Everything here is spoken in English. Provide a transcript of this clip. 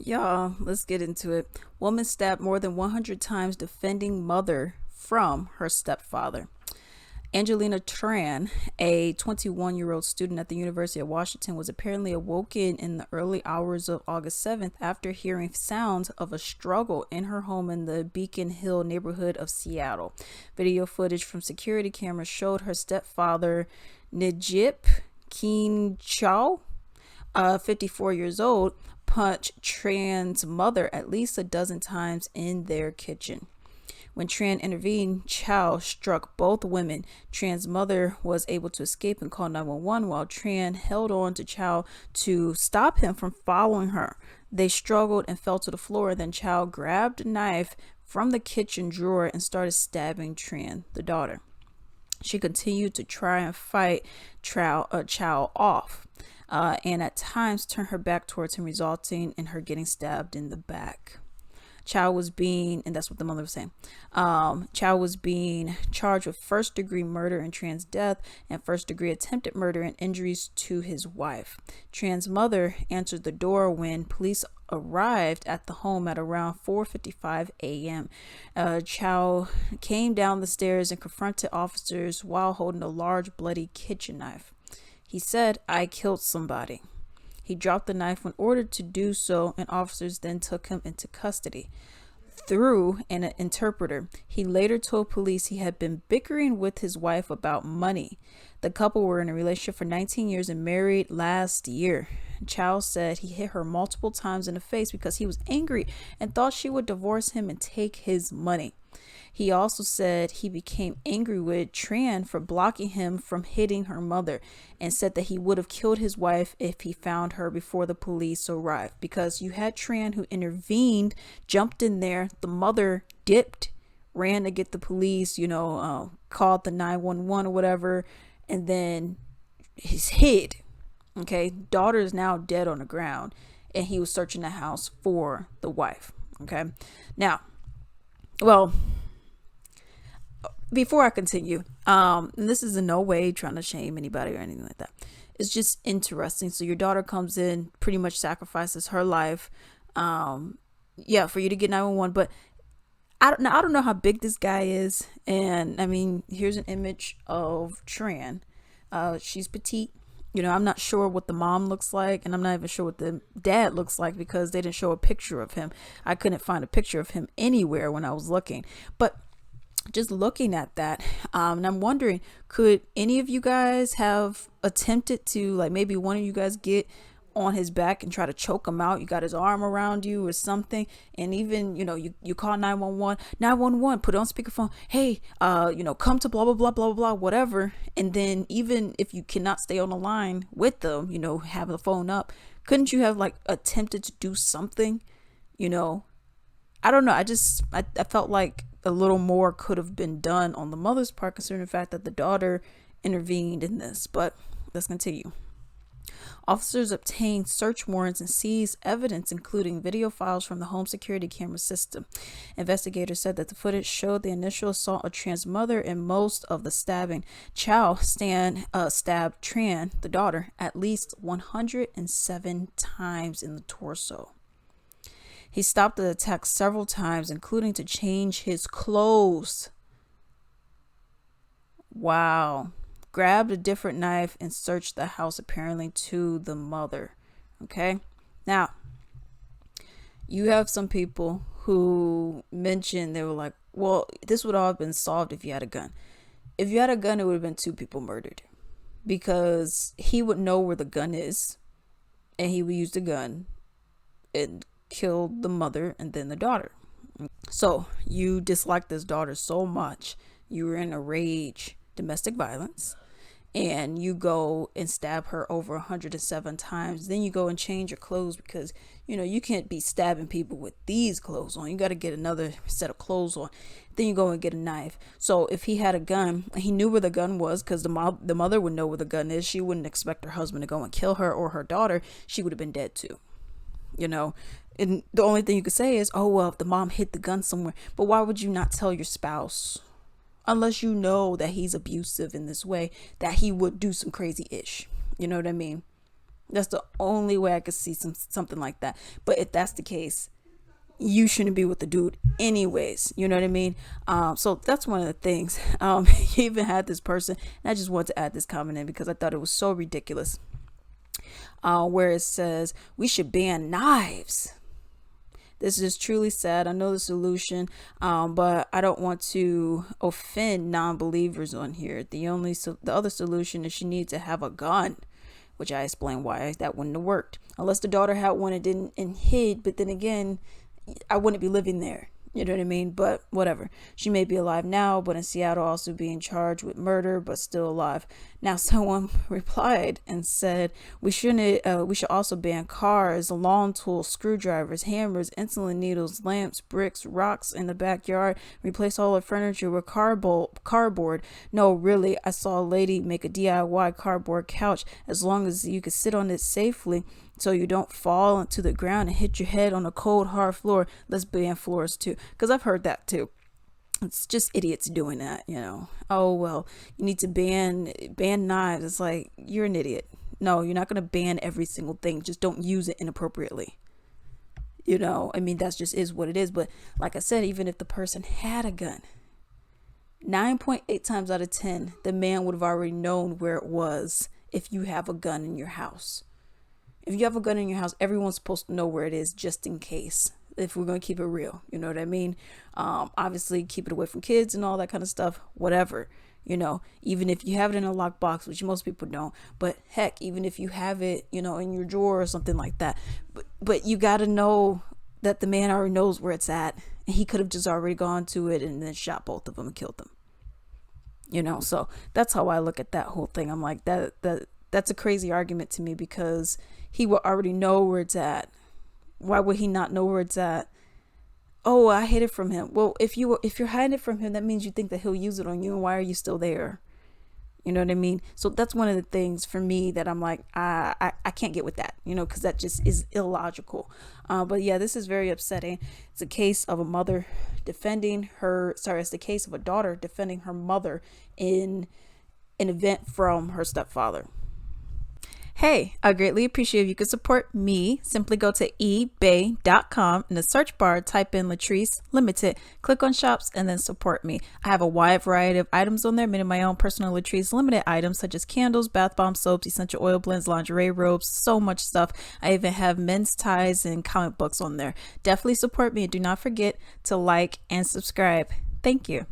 Y'all, let's get into it. Woman stabbed more than 100 times defending mother from her stepfather. Angelina Tran, a 21-year-old student at the University of Washington, was apparently awoken in the early hours of August 7th after hearing sounds of a struggle in her home in the Beacon Hill neighborhood of Seattle. Video footage from security cameras showed her stepfather, Najib Keen Chow, 54 years old, punch Tran's mother at least a dozen times in their kitchen. When Tran intervened, Chow struck both women. Tran's mother was able to escape and call 911 while Tran held on to Chow to stop him from following her. They struggled and fell to the floor. Then Chow grabbed a knife from the kitchen drawer and started stabbing Tran, the daughter. She continued to try and fight Chow off, and at times turned her back towards him, resulting in her getting stabbed in the back. Chow was being, and that's what the mother was saying, Chow was being charged with first-degree murder in Tran's death and first-degree attempted murder and injuries to his wife. Tran's mother answered the door when police arrived at the home at around 4:55 a.m. Chow came down the stairs and confronted officers while holding a large bloody kitchen knife. He said, "I killed somebody." He dropped the knife when ordered to do so, and officers then took him into custody through an interpreter. He later told police he had been bickering with his wife about money. The couple were in a relationship for 19 years and married last year. Chow said he hit her multiple times in the face because he was angry and thought she would divorce him and take his money. He also said he became angry with Tran for blocking him from hitting her mother and said that he would have killed his wife if he found her before the police arrived, because you had Tran who intervened, jumped in there, the mother dipped, ran to get the police, called the 911 or whatever, and then he's hid. Okay, daughter is now dead on the ground, and he was searching the house for the wife. Okay, now, well, before I continue, and this is in no way trying to shame anybody or anything like that. It's just interesting. So your daughter comes in, pretty much sacrifices her life, for you to get 911. But I don't know how big this guy is. And I mean, here's an image of Tran. She's petite. I'm not sure what the mom looks like, and I'm not even sure what the dad looks like because they didn't show a picture of him. I couldn't find a picture of him anywhere when I was looking. But just looking at that, and I'm wondering, could any of you guys have attempted to, like, maybe one of you guys get on his back and try to choke him out? You got his arm around you or something, and even you call 911, put it on speakerphone, hey, come to blah blah blah blah blah whatever. And then even if you cannot stay on the line with them, have the phone up, couldn't you have like attempted to do something? I don't know. I felt like a little more could have been done on the mother's part, considering the fact that the daughter intervened in this. But let's continue. Officers obtained search warrants and seized evidence, including video files from the home security camera system. Investigators said that the footage showed the initial assault of Tran's mother and most of the stabbing. Chow stabbed Tran, the daughter, at least 107 times in the torso. He stopped the attack several times, including to change his clothes. Wow. Grabbed a different knife and searched the house, apparently to the mother. Okay. Now, you have some people who mentioned, they were like, well, this would all have been solved if you had a gun. If you had a gun, it would have been 2 people murdered, because he would know where the gun is and he would use the gun and killed the mother and then the daughter. So you dislike this daughter so much, you were in a rage, domestic violence, and you go and stab her over 107 times. Then you go and change your clothes because you can't be stabbing people with these clothes on. You got to get another set of clothes on. Then you go and get a knife. So if he had a gun, he knew where the gun was, because the mother would know where the gun is. She wouldn't expect her husband to go and kill her or her daughter. She would have been dead too. And the only thing you could say is, oh, well, if the mom hid the gun somewhere. But why would you not tell your spouse? Unless you know that he's abusive in this way, that he would do some crazy ish. You know what I mean? That's the only way I could see something like that. But if that's the case, you shouldn't be with the dude anyways. You know what I mean? So that's one of the things. He even had this person, and I just wanted to add this comment in because I thought it was so ridiculous. Where it says we should ban knives. This is truly sad. I know the solution, but I don't want to offend non-believers on here. The other solution is she needs to have a gun, which I explained why that wouldn't have worked unless the daughter had one and didn't and hid. But then again, I wouldn't be living there. You know what I mean? But whatever. She may be alive now, but in Seattle also being charged with murder, but still alive. Now someone replied and said we should also ban cars, lawn tools, screwdrivers, hammers, insulin needles, lamps, bricks, rocks in the backyard. Replace all the furniture with cardboard. No, really, I saw a lady make a DIY cardboard couch. As long as you can sit on it safely so you don't fall into the ground and hit your head on a cold hard floor, let's ban floors too, because I've heard that too. It's just idiots doing that, you know. Oh well, you need to ban knives. It's like, you're an idiot. No, you're not going to ban every single thing. Just don't use it inappropriately. You know, I mean, that's just is what it is. But like I said, even if the person had a gun, 9.8 times out of 10 the man would have already known where it was. If you have a gun in your house, if you have a gun in your house, everyone's supposed to know where it is, just in case. If we're going to keep it real, you know what I mean? Obviously keep it away from kids and all that kind of stuff, whatever, you know, even if you have it in a locked box, which most people don't, but heck, even if you have it, you know, in your drawer or something like that, but you got to know that the man already knows where it's at, and he could have just already gone to it and then shot both of them and killed them, you know. So that's how I look at that whole thing. I'm like, that's a crazy argument to me, because he will already know where it's at. Why would he not know where it's at? Oh, I hid it from him. Well, if you're hiding it from him, that means you think that he'll use it on you. And why are you still there? You know what I mean? So that's one of the things for me that I'm like, I can't get with that, you know, because that just is illogical. But yeah, this is very upsetting. It's a case of a mother defending her. Sorry, it's the case of a daughter defending her mother in an event from her stepfather. Hey, I greatly appreciate if you could support me. Simply go to ebay.com. In the search bar, type in Latrice Limited. Click on shops and then support me. I have a wide variety of items on there, many of my own personal Latrice Limited items such as candles, bath bomb soaps, essential oil blends, lingerie robes, so much stuff. I even have men's ties and comic books on there. Definitely support me, and do not forget to like and subscribe. Thank you.